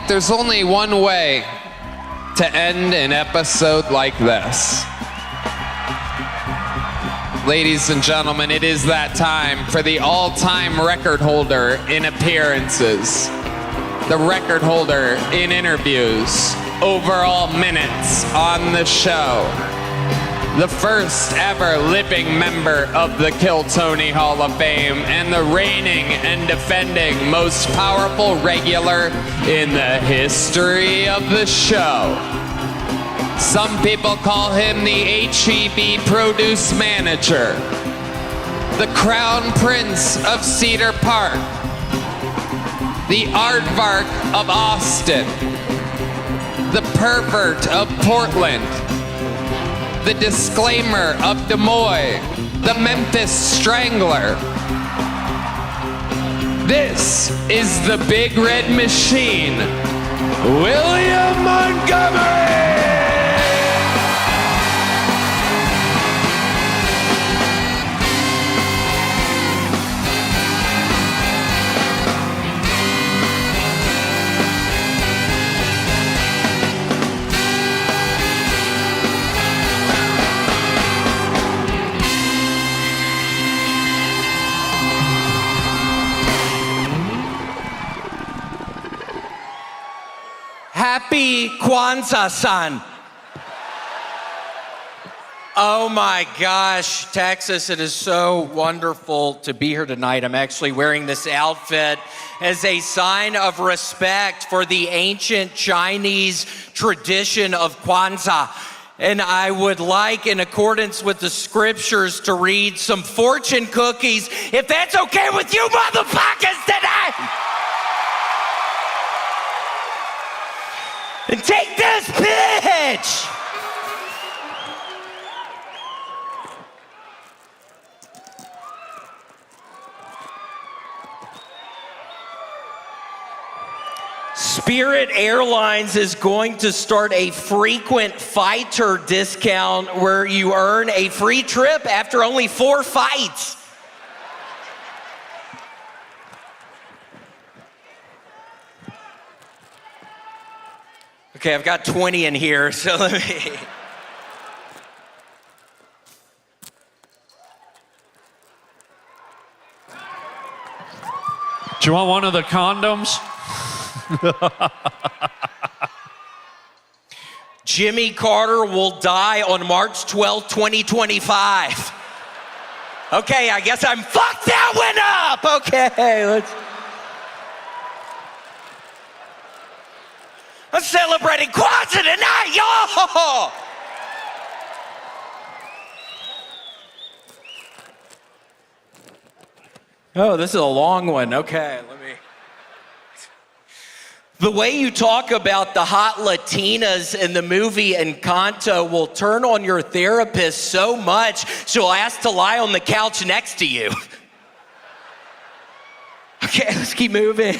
there's only one way to end an episode like this. Ladies and gentlemen, it is that time for the all-time record holder in appearances, the record holder in interviews, overall minutes on the show, the first ever living member of the Kill Tony Hall of Fame, and the reigning and defending most powerful regular in the history of the show. Some people call him the HEB produce manager, the crown prince of Cedar Park, the aardvark of Austin, the pervert of Portland, the disclaimer of Des Moines, the Memphis Strangler. This is the Big Red Machine, William Montgomery! Happy Kwanzaa-san. Oh my gosh, Texas, it is so wonderful to be here tonight. I'm actually wearing this outfit as a sign of respect for the ancient Chinese tradition of Kwanzaa. And I would like, in accordance with the scriptures, to read some fortune cookies, if that's okay with you motherfuckers tonight. And take this, bitch! Spirit Airlines is going to start a frequent fighter discount where you earn a free trip after only 4 fights. Okay, I've got 20 in here, so let me... Do you want one of the condoms? Jimmy Carter will die on March 12, 2025. Okay, I guess I'm fucked that one up. Okay, I'm celebrating Kwanzaa tonight, y'all! Oh, this is a long one. Okay, let me... The way you talk about the hot Latinas in the movie Encanto will turn on your therapist so much she'll ask to lie on the couch next to you. Okay, let's keep moving.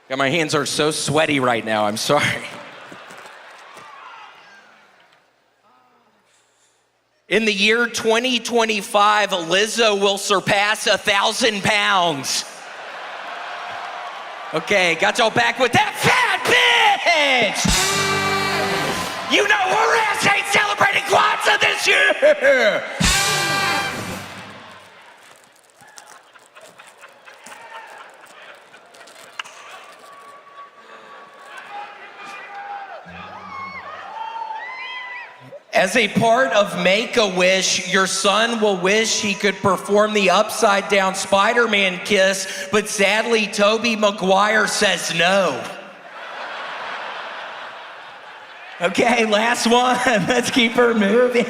God, my hands are so sweaty right now, I'm sorry. In the year 2025, Lizzo will surpass 1,000 pounds. Okay, got y'all back with that fat bitch! You know her ass ain't celebrating Kwanzaa this year! As a part of Make-A-Wish, your son will wish he could perform the upside-down Spider-Man kiss, but sadly, Tobey Maguire says no. Okay, last one. Let's keep her moving.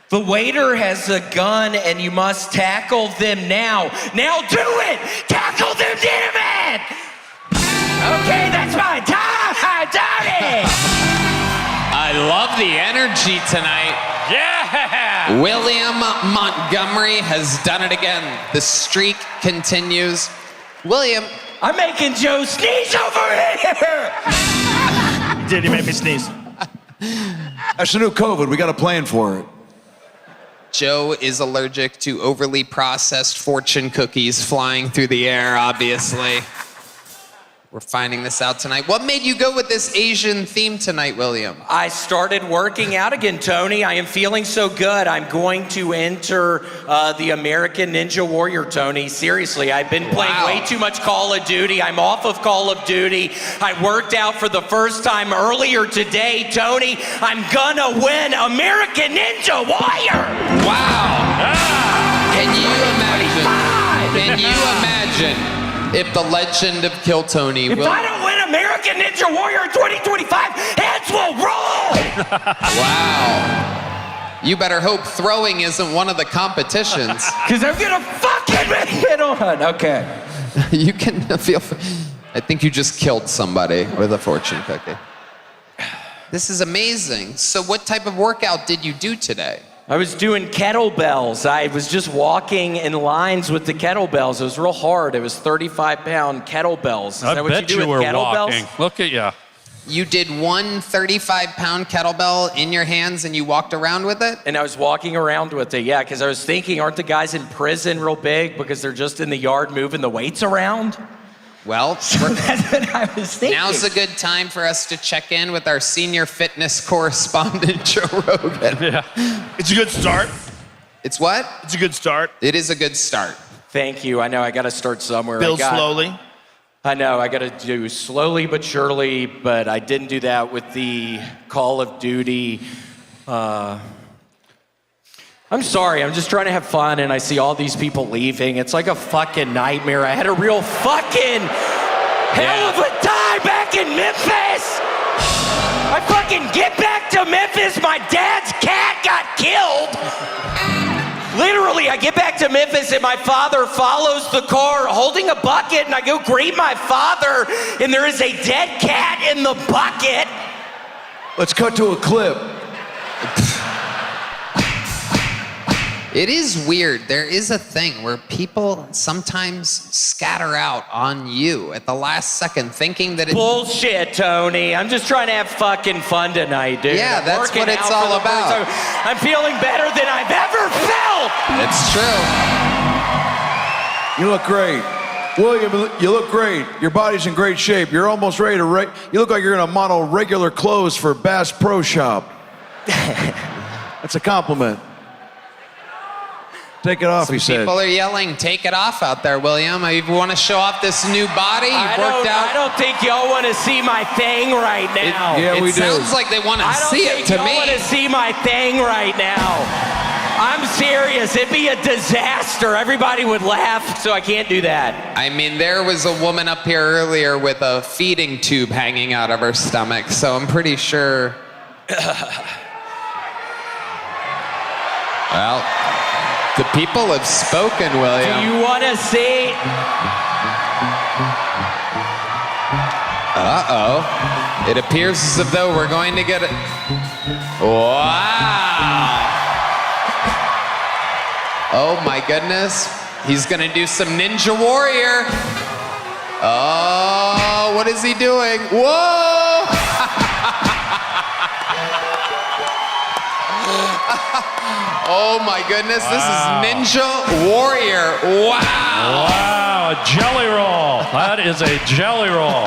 The waiter has a gun and you must tackle them now. Now do it! Tackle them, damn it! Okay, that's my time, Tony! I love the energy tonight. Yeah! William Montgomery has done it again. The streak continues. William. I'm making Joe sneeze over here! Did he make me sneeze? That's the new COVID. We got a plan for it. Joe is allergic to overly processed fortune cookies flying through the air, obviously. We're finding this out tonight. What made you go with this Asian theme tonight, William? I started working out again, Tony. I am feeling so good. I'm going to enter the American Ninja Warrior, Tony. Seriously, I've been playing way too much Call of Duty. I'm off of Call of Duty. I worked out for the first time earlier today, Tony. I'm gonna win American Ninja Warrior. Wow. Can you imagine if the legend of Kill Tony If I don't win American Ninja Warrior in 2025, heads will roll! Wow. You better hope throwing isn't one of the competitions. Because I'm gonna fucking hit on. Okay. You can feel. I think you just killed somebody with a fortune cookie. This is amazing. So, what type of workout did you do today? I was doing kettlebells. I was just walking in lines with the kettlebells. It was real hard. It was 35-pound kettlebells. Is that what you do with kettlebells? Walking. Look at you. You did one 35-pound kettlebell in your hands and you walked around with it? And I was walking around with it, yeah, because I was thinking, aren't the guys in prison real big because they're just in the yard moving the weights around? Well, that's what I was thinking. Now's a good time for us to check in with our senior fitness correspondent, Joe Rogan. Yeah. It's a good start. It's what? It's a good start. It is a good start. Thank you. I know I got to start somewhere. Build slowly. I know I got to do slowly but surely, but I didn't do that with the Call of Duty. I'm sorry, I'm just trying to have fun and I see all these people leaving. It's like a fucking nightmare. I had a real fucking hell of a time back in Memphis. I fucking get back to Memphis, my dad's cat got killed. Literally, I get back to Memphis and my father follows the car holding a bucket and I go greet my father and there is a dead cat in the bucket. Let's cut to a clip. It is weird. There is a thing where people sometimes scatter out on you at the last second thinking that it's... Bullshit, Tony. I'm just trying to have fucking fun tonight, dude. Yeah, that's what it's all about. I'm feeling better than I've ever felt. It's true. You look great. William, you look great. Your body's in great shape. You're almost ready to... You look like you're gonna model regular clothes for Bass Pro Shop. That's a compliment. Take it off, he said. People are yelling, take it off out there, William. You want to show off this new body you've worked out? I don't think y'all want to see my thing right now. It sounds like they want to see it to me. I don't think y'all want to see my thing right now. I'm serious. It'd be a disaster. Everybody would laugh, so I can't do that. I mean, there was a woman up here earlier with a feeding tube hanging out of her stomach, so I'm pretty sure... Well... The people have spoken, William. Do you want to see? Uh-oh. It appears as if though we're going to get it. Wow. Oh my goodness. He's going to do some Ninja Warrior. Oh, what is he doing? Whoa! Oh my goodness, This is Ninja Warrior. Wow. Wow, a jelly roll. That is a jelly roll.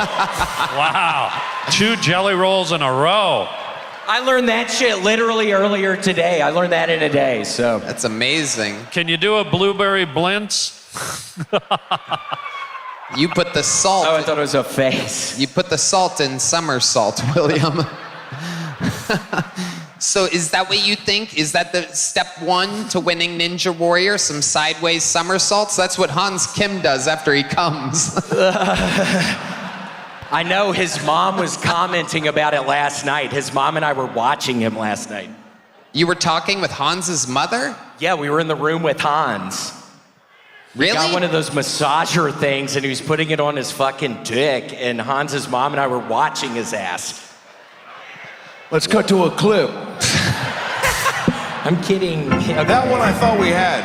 Wow. 2 jelly rolls in a row. I learned that shit literally earlier today. I learned that in a day, so. That's amazing. Can you do a blueberry blintz? You put the salt. Oh, I thought it was a face. You put the salt in somersault, William. So is that what you think? Is that the step 1 to winning Ninja Warrior? Some sideways somersaults? That's what Hans Kim does after he comes. I know his mom was commenting about it last night. His mom and I were watching him last night. You were talking with Hans's mother? Yeah, we were in the room with Hans. Really? He got one of those massager things and he was putting it on his fucking dick and Hans's mom and I were watching his ass. Let's cut to a clip. I'm kidding. That one I thought we had.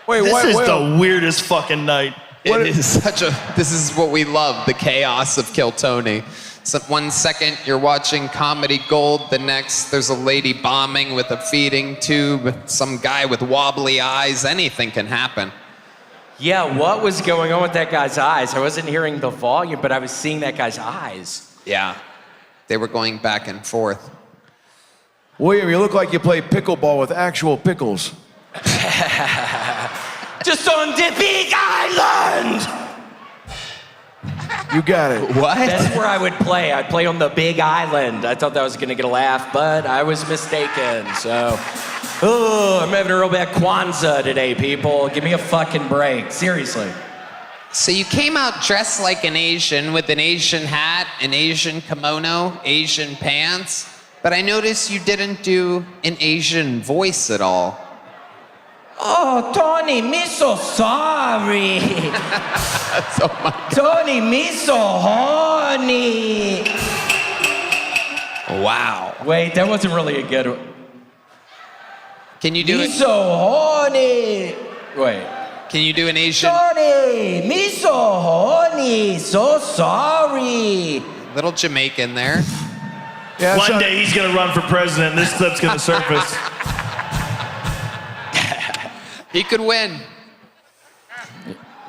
Wait, This is the weirdest fucking night. This is what we love, the chaos of Kill Tony. So 1 second you're watching Comedy Gold, the next there's a lady bombing with a feeding tube, some guy with wobbly eyes, anything can happen. Yeah, what was going on with that guy's eyes? I wasn't hearing the volume, but I was seeing that guy's eyes. Yeah, they were going back and forth. William, you look like you play pickleball with actual pickles. Just on the big island! You got it. What? That's where I would play. I'd play on the big island. I thought that was gonna get a laugh, but I was mistaken, so. Oh, I'm having a real bad Kwanzaa today, people. Give me a fucking break, seriously. So you came out dressed like an Asian with an Asian hat, an Asian kimono, Asian pants, but I noticed you didn't do an Asian voice at all. Oh, Tony, me so sorry. Oh my God. Tony, me so horny. Wow. Wait, that wasn't really a good one. Can you do Me it? so horny. Wait. Can you do an Asian? Tony, me so horny. So sorry. Little Jamaican there. Yeah, One day he's gonna run for president and this clip's gonna surface. He could win.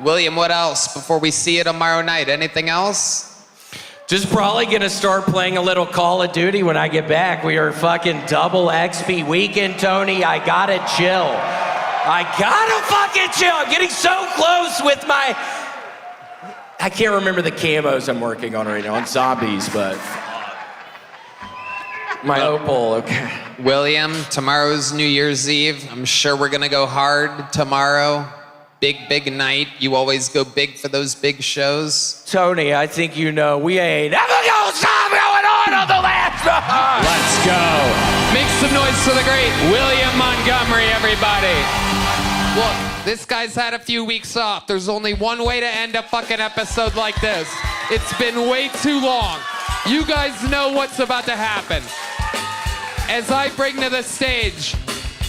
William, what else before we see you tomorrow night? Anything else? Just probably gonna start playing a little Call of Duty when I get back. We are fucking double XP weekend, Tony. I gotta chill. I gotta fucking chill. I'm getting so close with my... I can't remember the camos I'm working on right now on zombies, but... My opal, okay. William, tomorrow's New Year's Eve. I'm sure we're gonna go hard tomorrow. Big night. You always go big for those big shows. Tony, I think you know we ain't ever gonna stop going on the last one. Let's go. Make some noise for the great William Montgomery, everybody. Look, this guy's had a few weeks off. There's only one way to end a fucking episode like this. It's been way too long. You guys know what's about to happen. As I bring to the stage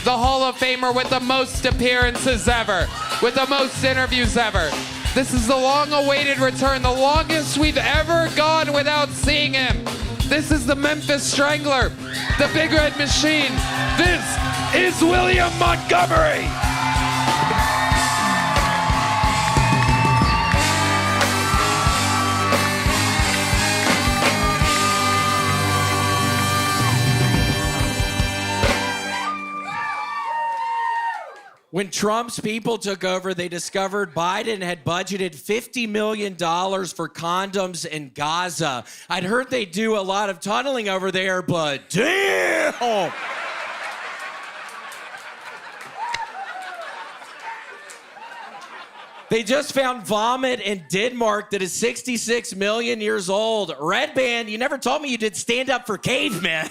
the Hall of Famer with the most appearances ever, with the most interviews ever. This is the long-awaited return, the longest we've ever gone without seeing him. This is the Memphis Strangler, the Big Red Machine. This is William Montgomery. When Trump's people took over, they discovered Biden had budgeted $50 million for condoms in Gaza. I'd heard they do a lot of tunneling over there, but damn! They just found vomit in Denmark that is 66 million years old. Red Band, you never told me you did stand up for cavemen.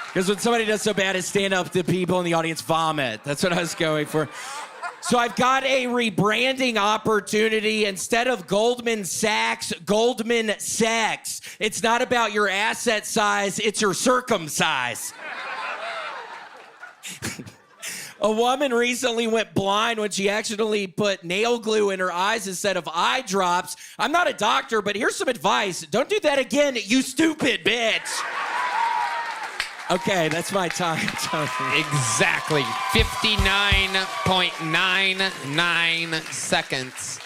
Because when somebody does so bad as stand up, the people in the audience vomit. That's what I was going for. So I've got a rebranding opportunity. Instead of Goldman Sachs, Goldman Sex. It's not about your asset size, it's your circumcise. A woman recently went blind when she accidentally put nail glue in her eyes instead of eye drops. I'm not a doctor, but here's some advice. Don't do that again, you stupid bitch. Okay, that's my time, Tony. Exactly. 59.99 seconds.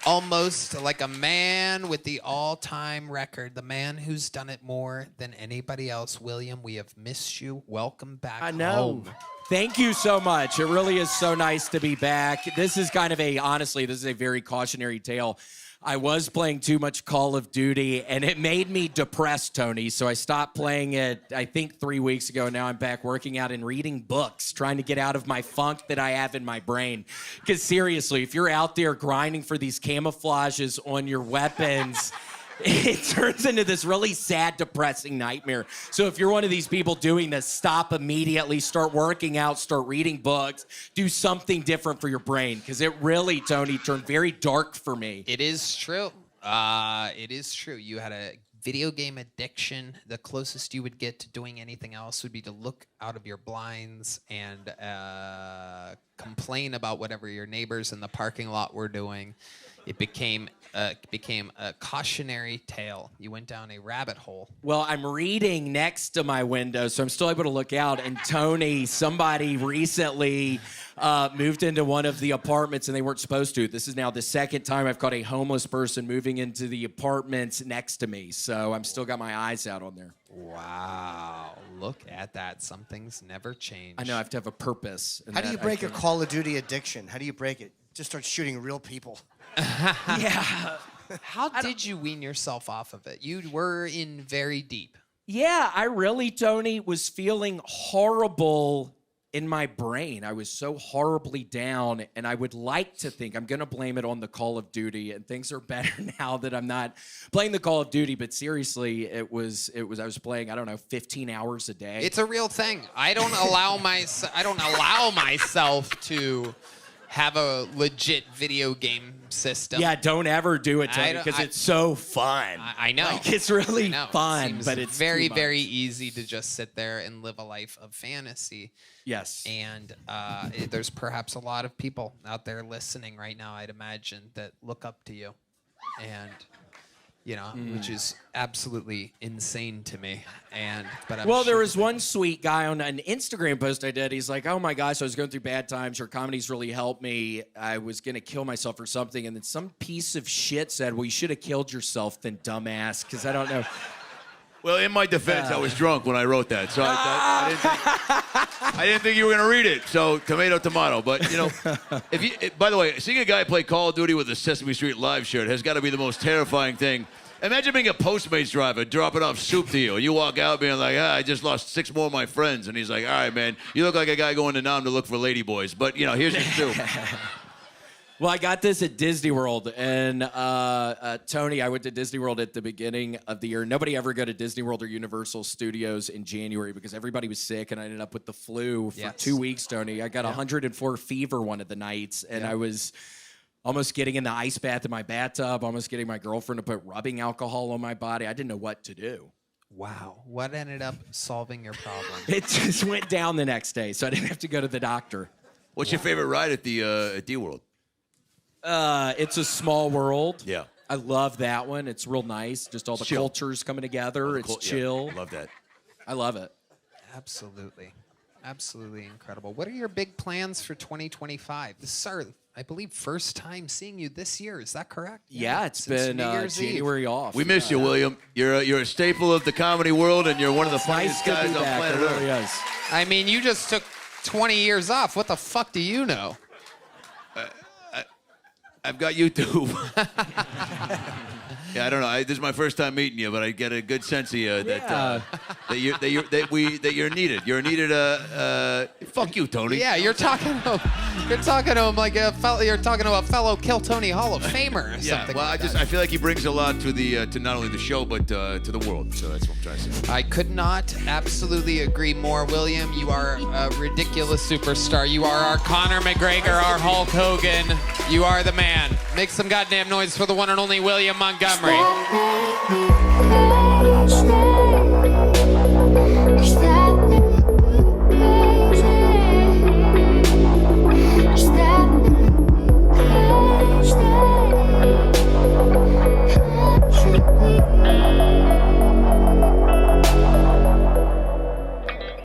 Almost like a man with the all-time record. The man who's done it more than anybody else. William, we have missed you. Welcome back I know. home. Thank you so much. It really is so nice to be back. This is kind of honestly, this is a very cautionary tale. I was playing too much Call of Duty, and it made me depressed, Tony. So I stopped playing it, I think 3 weeks ago. Now I'm back working out and reading books, trying to get out of my funk that I have in my brain. Because seriously, if you're out there grinding for these camouflages on your weapons, it turns into this really sad, depressing nightmare. So if you're one of these people doing this, stop immediately, start working out, start reading books, do something different for your brain. Because it really, Tony, turned very dark for me. It is true. It is true. You had a video game addiction. The closest you would get to doing anything else would be to look out of your blinds and complain about whatever your neighbors in the parking lot were doing. it became a cautionary tale. You went down a rabbit hole. Well, I'm reading next to my window, so I'm still able to look out. And Tony, somebody recently moved into one of the apartments, and they weren't supposed to. This is now the second time I've caught a homeless person moving into the apartments next to me. So I'm still got my eyes out on there. Wow, look at that. Some things never change. I know I have to have a purpose. and How do you that I break a can- Call of Duty addiction? How do you break it? Just start shooting real people. Yeah. How did you wean yourself off of it? You were in very deep. Yeah, I really, Tony, was feeling horrible in my brain. I was so horribly down, and I would like to think I'm going to blame it on the Call of Duty, and things are better now that I'm not playing the Call of Duty. But seriously, I was playing, I don't know, 15 hours a day. It's a real thing. I don't allow myself to have a legit video game system. Yeah, don't ever do it, Tony, because it's so fun. I know. Like, it's really I know. fun, It seems but it's very, too very much. easy to just sit there and live a life of fantasy. Yes. And there's perhaps a lot of people out there listening right now, I'd imagine, that look up to you. And, you know, which is absolutely insane to me. But I'm Well, there sure was one sweet guy on an Instagram post I did. He's like, oh my gosh, I was going through bad times. Your comedy's really helped me. I was going to kill myself or something. And then some piece of shit said, well, you should have killed yourself then, dumbass, because I don't know. Well, in my defense, I was drunk when I wrote that, so I didn't think you were going to read it. So tomato, tomato. But you know, by the way, seeing a guy play Call of Duty with a Sesame Street Live shirt has got to be the most terrifying thing. Imagine being a Postmates driver dropping off soup to you, and you walk out being like, I just lost 6 more of my friends, and he's like, all right, man, you look like a guy going to Nam to look for ladyboys, but you know, here's your soup. Well, I got this at Disney World, and Tony, I went to Disney World at the beginning of the year. Nobody ever go to Disney World or Universal Studios in January because everybody was sick, and I ended up with the flu for 2 weeks, Tony. I got 104 fever one of the nights, and I was almost getting in the ice bath in my bathtub, almost getting my girlfriend to put rubbing alcohol on my body. I didn't know what to do. Wow. What ended up solving your problem? It just went down the next day, so I didn't have to go to the doctor. What's your favorite ride at the at D-World? It's a small world. Yeah. I love that one. It's real nice. Just all the Chill. cultures coming together. It's chill. Yeah, love that. I love it. Absolutely. Absolutely incredible. What are your big plans for 2025? This is our, I believe, first time seeing you this year. Is that correct? Yeah, it's Since been New Year's Eve. January off. We miss you, William. You're a staple of the comedy world, and you're one of the Nice funniest to guys be on back. planet It really Earth. is. I mean, you just took 20 years off. What the fuck do you know? I've got YouTube. Yeah, I don't know. This is my first time meeting you, but I get a good sense of you that you're needed. You're needed. Fuck you, Tony. Yeah, you're talking to him like a fellow. You're talking to a fellow Kill Tony Hall of Famer or Yeah. something. Well, like I feel like he brings a lot to the to not only the show but to the world. So that's what I'm trying to say. I could not absolutely agree more, William. You are a ridiculous superstar. You are our Conor McGregor, our Hulk Hogan. You are the man. Make some goddamn noise for the one and only William Montgomery.